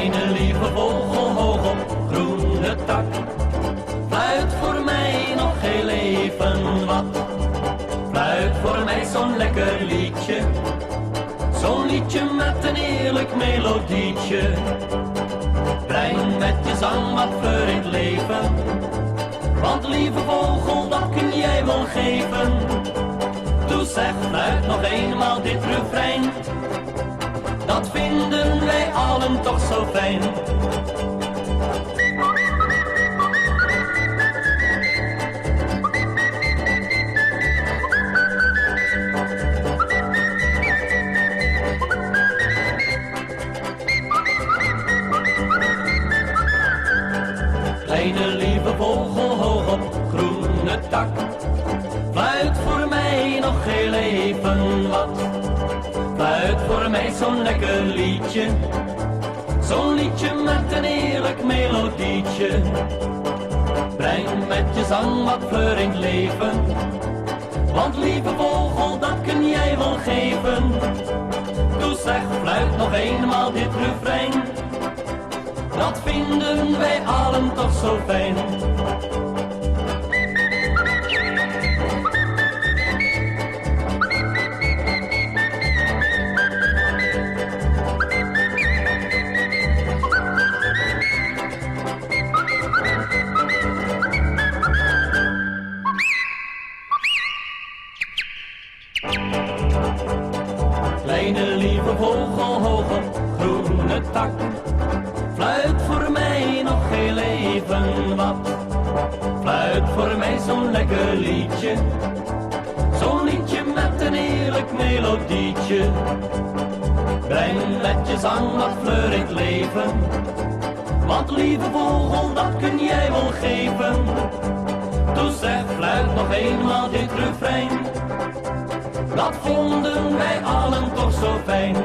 Kleine lieve vogel hoog op groene tak, fluit voor mij nog heel even wat. Fluit voor mij zo'n lekker liedje, zo'n liedje met een eerlijk melodietje. Breng met je zang wat kleur in het leven, want lieve vogel, dat kun jij wel geven. Toe zeg, fluit nog eenmaal dit refrein, dat vinden wij allen toch zo fijn. Kleine lieve vogel hoog op groene tak, fluit voor mij nog heel even wat. Fluit voor mij zo'n lekker liedje, zo'n liedje met een eerlijk melodietje. Breng met je zang wat kleur in het leven, want lieve vogel, dat kun jij wel geven. Toe zeg, fluit nog eenmaal dit refrein, dat vinden wij allen toch zo fijn. Kleine lieve vogel hoog op groene tak, fluit voor mij nog heel even wat. Fluit voor mij zo'n lekker liedje, zo'n liedje met een eerlijk melodietje. Breng met je zang wat kleur in het leven, want lieve vogel, dat kun jij wel geven. Toe zeg, fluit nog eenmaal dit refrein, dat vonden wij allen toch zo fijn.